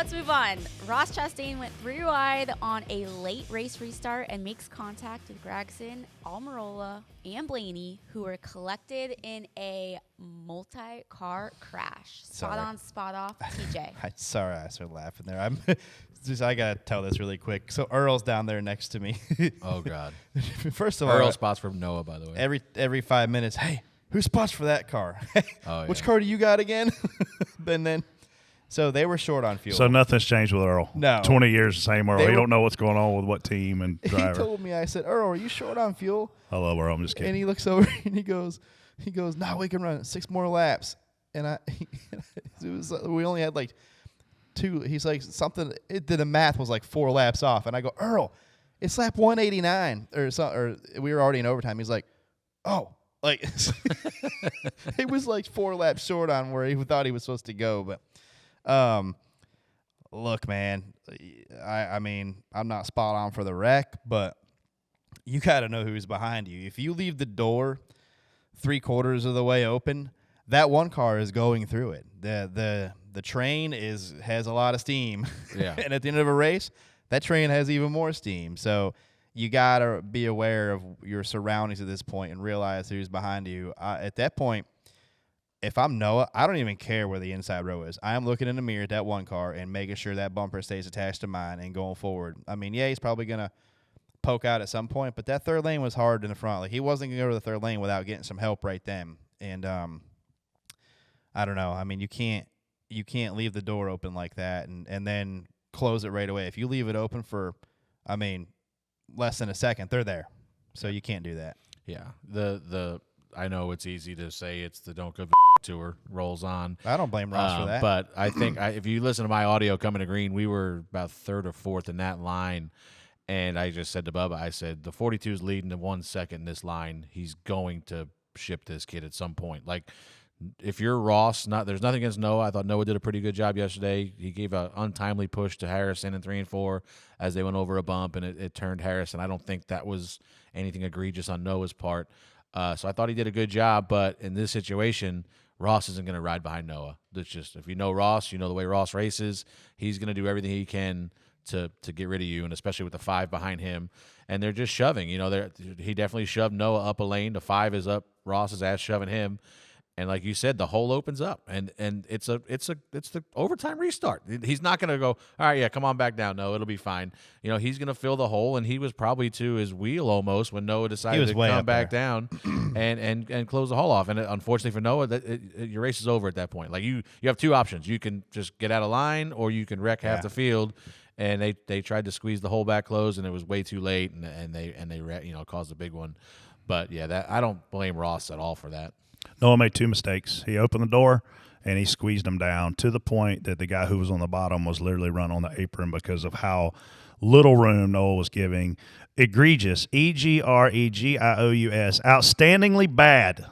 let's move on. Ross Chastain went 3 wide on a late race restart and makes contact with Gragson, Almirola, and Blaney, who were collected in a multi-car crash. Spot on, spot off, TJ. Sorry, I started laughing there. I got to tell this really quick. So Earl's down there next to me. Oh, God. First of all, Earl spots for Noah, by the way. Every 5 minutes, hey, who spots for that car? Which car do you got again? So they were short on fuel. So nothing's changed with Earl. No. 20 years the same Earl. You don't know what's going on with what team and driver. He told me, I said, Earl, are you short on fuel? I love Earl. I'm just kidding. And he looks over and he goes, nah, we can run 6 more laps. And we only had like 2. He's like, the math was like 4 laps off. And I go, Earl, it's lap 189 or we were already in overtime. He's like, oh, like it was like 4 laps short on where he thought he was supposed to go. But look, man, I mean, I'm not spot on for the wreck, but you got to know who's behind you. If you leave the door 3/4 of the way open, that one car is going through it. The train has a lot of steam. Yeah. And at the end of a race, that train has even more steam. So you got to be aware of your surroundings at this point and realize who's behind you. At that point, if I'm Noah, I don't even care where the inside row is. I am looking in the mirror at that one car and making sure that bumper stays attached to mine and going forward. I mean, yeah, he's probably going to poke out at some point, but that third lane was hard in the front. Like, he wasn't going to go to the third lane without getting some help right then. And I don't know. I mean, you can't leave the door open like that and then close it right away. If you leave it open for, I mean, less than a second, they're there. So you can't do that. Yeah. I know it's easy to say it's the Don't Go Tour rolls on. I don't blame Ross for that. But I think if you listen to my audio coming to green, we were about 3rd or 4th in that line. And I just said to Bubba, I said, the 42 is leading to 1 second in this line. He's going to ship this kid at some point. Like, if you're Ross, there's nothing against Noah. I thought Noah did a pretty good job yesterday. He gave an untimely push to Harrison in 3 and 4 as they went over a bump, and it turned Harrison. I don't think that was anything egregious on Noah's part. So I thought he did a good job, but in this situation, Ross isn't going to ride behind Noah. That's just, if you know Ross, you know the way Ross races. He's going to do everything he can to get rid of you, and especially with the 5 behind him. And they're just shoving. You know, he definitely shoved Noah up a lane. The 5 is up Ross's ass shoving him. And like you said, the hole opens up, and it's the overtime restart. He's not going to go, all right, yeah, come on back down. No, it'll be fine. You know, he's going to fill the hole, and he was probably to his wheel almost when Noah decided to come back down and close the hole off. And unfortunately for Noah, your race is over at that point. Like you have 2 options. You can just get out of line, or you can wreck half the field. And they tried to squeeze the hole back closed, and it was way too late, and they caused a big one. But yeah, I don't blame Ross at all for that. Noah made 2 mistakes. He opened the door, and he squeezed them down to the point that the guy who was on the bottom was literally run on the apron because of how little room Noah was giving. Egregious, EGREGIOUS, outstandingly bad,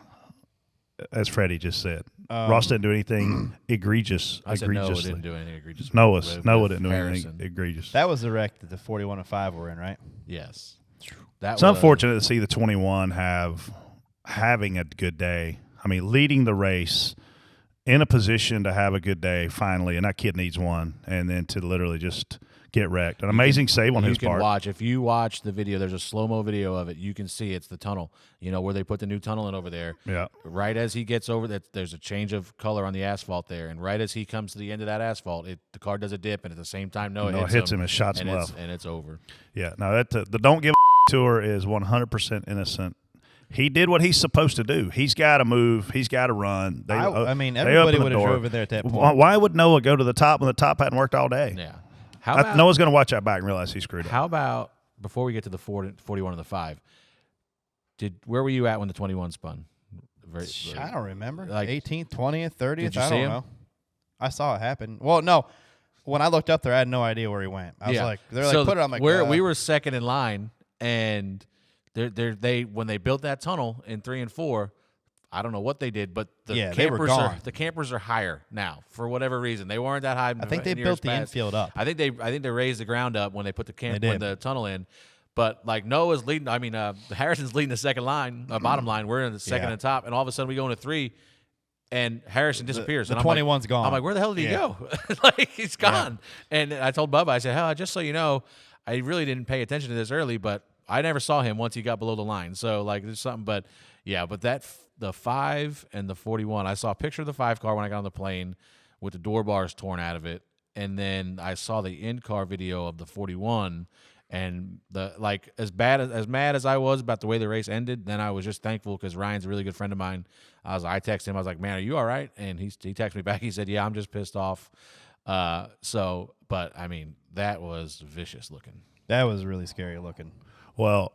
as Freddie just said. Ross didn't do anything egregious. I said Noah didn't do anything egregious. Noah didn't do anything egregious. That was the wreck that the 41 and 5 were in, right? Yes. It's unfortunate to see the 21 having a good day. I mean, leading the race in a position to have a good day finally, and that kid needs one, and then to literally just get wrecked. An amazing save on his part. If you watch the video, there's a slow-mo video of it. You can see it's the tunnel, where they put the new tunnel in over there. Yeah. Right as he gets over that, there's a change of color on the asphalt there, and right as he comes to the end of that asphalt, the car does a dip, and at the same time, Noah hits him and shots him left. And it's over. Yeah. No, the Don't Give a Tour is 100% innocent. He did what he's supposed to do. He's got to move. He's got to run. Everybody would have drove there at that point. Why would Noah go to the top when the top hadn't worked all day? Yeah. Noah's going to watch that back and realize he screwed up. How about, before we get to the 41 and the 5, where were you at when the 21 spun? I don't remember. Like 18th, 20th, 30th. Did you I see don't him? know. I saw it happen. Well, no. When I looked up there, I had no idea where he went. I was like, they're like, put it on my car. We were second in line, and when they built that tunnel in 3 and 4, I don't know what they did, but they were gone. The campers are higher now for whatever reason. They weren't that high. I think they built the infield up. I think they raised the ground up when they put the tunnel in. But like Noah's leading, Harrison's leading the second line, bottom line. We're in the second and top, and all of a sudden we go into 3, And Harrison disappears. The and 21's gone. I'm like, where the hell did he go? Like, he's gone. Yeah. And I told Bubba, I said, hell, just so you know, I really didn't pay attention to this early, but I never saw him once he got below the line. So, like, there's something. But, yeah, but the 5 and the 41, I saw a picture of the 5 car when I got on the plane with the door bars torn out of it. And then I saw the in-car video of the 41. And as mad as I was about the way the race ended, then I was just thankful because Ryan's a really good friend of mine. I texted him. I was like, "Man, are you all right?" And he texted me back. He said, "Yeah, I'm just pissed off." But I mean, that was vicious looking. That was really scary looking. Well,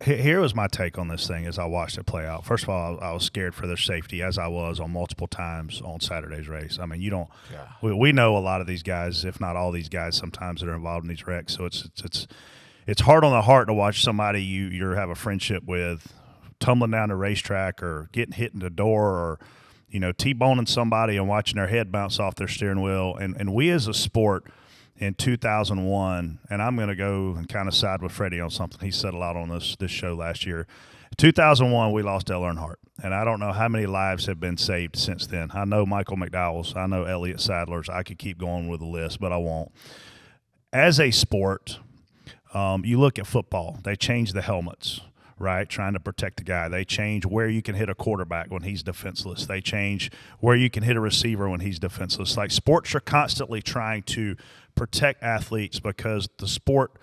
here was my take on this thing as I watched it play out. First of all, I was scared for their safety, as I was on multiple times on Saturday's race. I mean, you don't. Yeah. We know a lot of these guys, if not all these guys, sometimes that are involved in these wrecks. So it's hard on the heart to watch somebody you have a friendship with tumbling down the racetrack or getting hit in the door or T-boning somebody and watching their head bounce off their steering wheel. And we as a sport. In 2001, and I'm going to go and kind of side with Freddie on something. He said a lot on this show last year. 2001, we lost Dale Earnhardt, and I don't know how many lives have been saved since then. I know Michael McDowell's. I know Elliott Sadler's. I could keep going with the list, but I won't. As a sport, you look at football. They change the helmets, right, trying to protect the guy. They change where you can hit a quarterback when he's defenseless. They change where you can hit a receiver when he's defenseless. Like, sports are constantly trying to protect athletes because the sport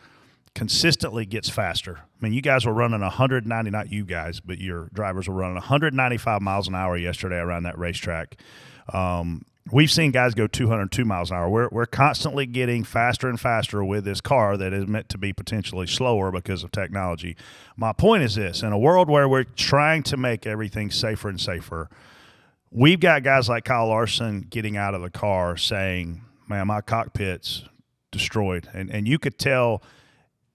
consistently gets faster. I mean, you guys were running 190, not you guys, but your drivers were running 195 miles an hour yesterday around that racetrack. We've seen guys go 202 miles an hour. We're constantly getting faster and faster with this car that is meant to be potentially slower because of technology. My point is this: in a world where we're trying to make everything safer and safer, we've got guys like Kyle Larson getting out of the car saying, "Man, my cockpit's destroyed." And you could tell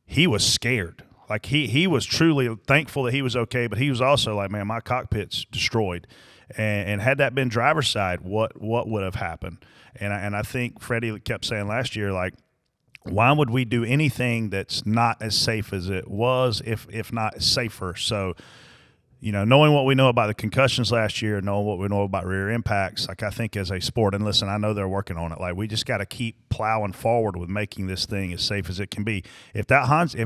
he was scared. Like, he was truly thankful that he was okay, but he was also like, "Man, my cockpit's destroyed." And had that been driver's side, what would have happened? And I think Freddie kept saying last year, like, why would we do anything that's not as safe as it was, if not safer? So, knowing what we know about the concussions last year, knowing what we know about rear impacts, like, I think as a sport, and listen, I know they're working on it. Like, we just got to keep plowing forward with making this thing as safe as it can be. If that Hans,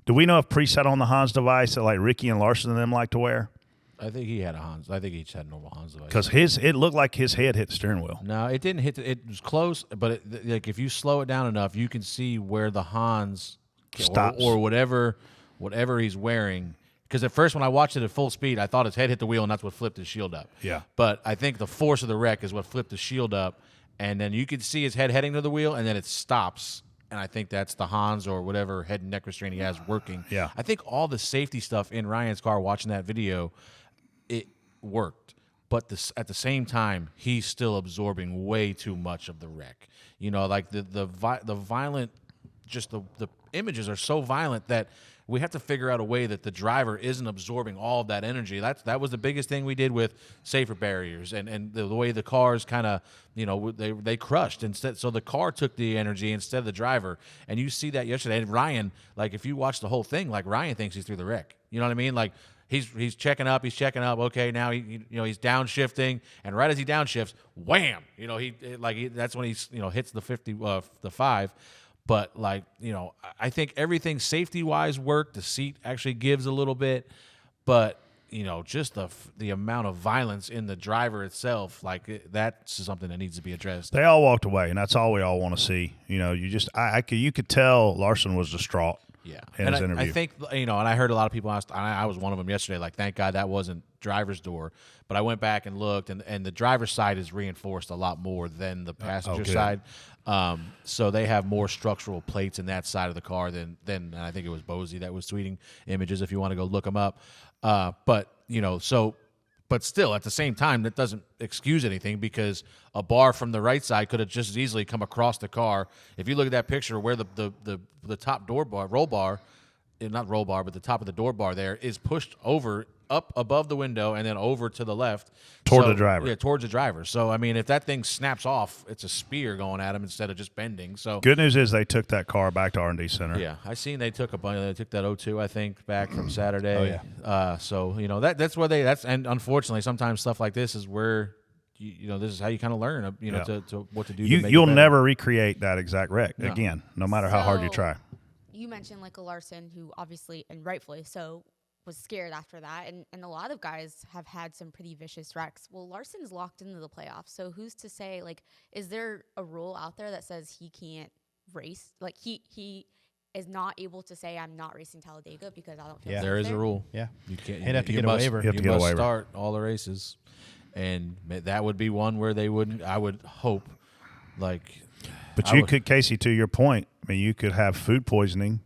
do we know if Preece had on the Hans device that like Ricky and Larson and them like to wear? I think he had a Hans. I think he each had a normal Hans device. Because it looked like his head hit the steering wheel. No, it didn't hit. It was close, but like, if you slow it down enough, you can see where the Hans stops or whatever he's wearing. Because at first, when I watched it at full speed, I thought his head hit the wheel, and that's what flipped his shield up. Yeah. But I think the force of the wreck is what flipped the shield up, and then you could see his head heading to the wheel, and then it stops. And I think that's the Hans or whatever head and neck restraint he has working. Yeah. I think all the safety stuff in Ryan's car, watching that video, it worked, but at the same time, he's still absorbing way too much of the wreck. Like the violent, just the images are so violent that we have to figure out a way that the driver isn't absorbing all of that energy. That was the biggest thing we did with safer barriers and the way the cars kind of, they crushed instead. So the car took the energy instead of the driver. And you see that yesterday. And Ryan, like, if you watch the whole thing, like, Ryan thinks he's through the wreck. You know what I mean? Like, he's checking up. Okay, now he's downshifting, and right as he downshifts, wham! That's when he hits the 50, the 5. But, like, I think everything safety-wise worked. The seat actually gives a little bit, but just the amount of violence in the driver itself, like, that's something that needs to be addressed. They all walked away, and that's all we all want to see. You could tell Larson was distraught. Yeah, in his interview. I think, and I heard a lot of people ask, I was one of them yesterday, like, thank God that wasn't driver's door. But I went back and looked, and the driver's side is reinforced a lot more than the passenger side. So they have more structural plates in that side of the car than I think it was Bosie that was tweeting images, if you want to go look them up. But still, at the same time, that doesn't excuse anything, because a bar from the right side could have just as easily come across the car. If you look at that picture where the top door bar, roll bar, not roll bar, but the top of the door bar there is pushed over up above the window and then over to the left. Toward the driver. Yeah, towards the driver. So, I mean, if that thing snaps off, it's a spear going at him instead of just bending. So Good news is they took that car back to R&D Center. yeah, I seen they took that 02, I think, back from Saturday. Oh, yeah. So, that's where and unfortunately, sometimes stuff like this is where, this is how you kind of learn, to what to do. You'll never recreate that exact wreck again, no matter how hard you try. You mentioned like a Larson who obviously, and rightfully so, was scared after that. And a lot of guys have had some pretty vicious wrecks. Well, Larson's locked into the playoffs. So who's to say, like, is there a rule out there that says he can't race? Like, he is not able to say, I'm not racing Talladega because I don't feel safe There is there? a rule. Yeah. You can't. He'd have to you get a must, waiver. You have to you get a must waiver. start all the races. And that would be one where they wouldn't, I would hope, like. But you could, Casey, to your point, I mean, you could have food poisoning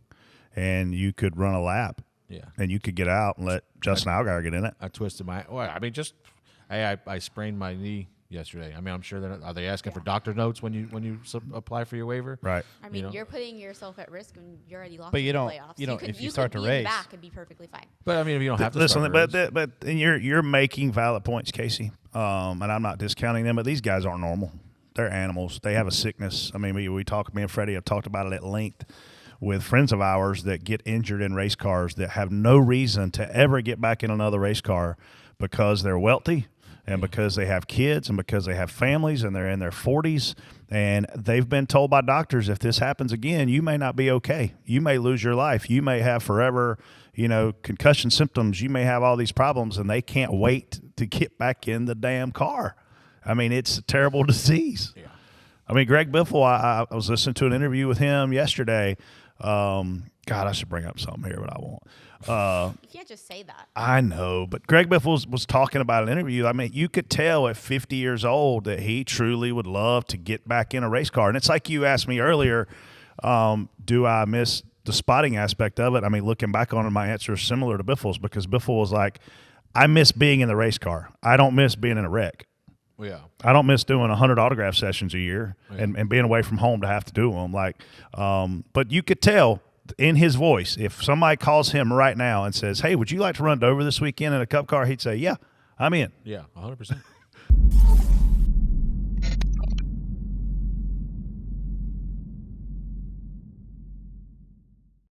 and you could run a lap. Yeah. And you could get out and let Justin Allgaier get in it. I twisted I sprained my knee yesterday. I mean, I'm sure are they asking for doctor notes when you apply for your waiver? Right. I mean, you're putting yourself at risk when you're already locked But in you the don't- playoffs. you don't- could, if you start could to be in race- the back and be perfectly fine. But I mean, if you don't have to Listen, start a race. but you're making valid points, Casey. And I'm not discounting them, but these guys aren't normal. They're animals. They have a sickness. I mean, me and Freddie have talked about it at length with friends of ours that get injured in race cars that have no reason to ever get back in another race car because they're wealthy and because they have kids and because they have families and they're in their 40s and they've been told by doctors, if this happens again, you may not be okay. You may lose your life. You may have forever, concussion symptoms. You may have all these problems, and they can't wait to get back in the damn car. I mean, it's a terrible disease. Yeah. I mean, Greg Biffle, I was listening to an interview with him yesterday. God, I should bring up something here, but I won't. You can't just say that. I know, but Greg Biffle was talking about an interview. I mean, you could tell at 50 years old that he truly would love to get back in a race car. And it's like you asked me earlier, do I miss the spotting aspect of it? I mean, looking back on it, my answer is similar to Biffle's because Biffle was like, I miss being in the race car. I don't miss being in a wreck. Yeah. I don't miss doing 100 autograph sessions a year and being away from home to have to do them. But you could tell in his voice, if somebody calls him right now and says, hey, would you like to run Dover this weekend in a Cup car? He'd say, yeah, I'm in. Yeah, 100%.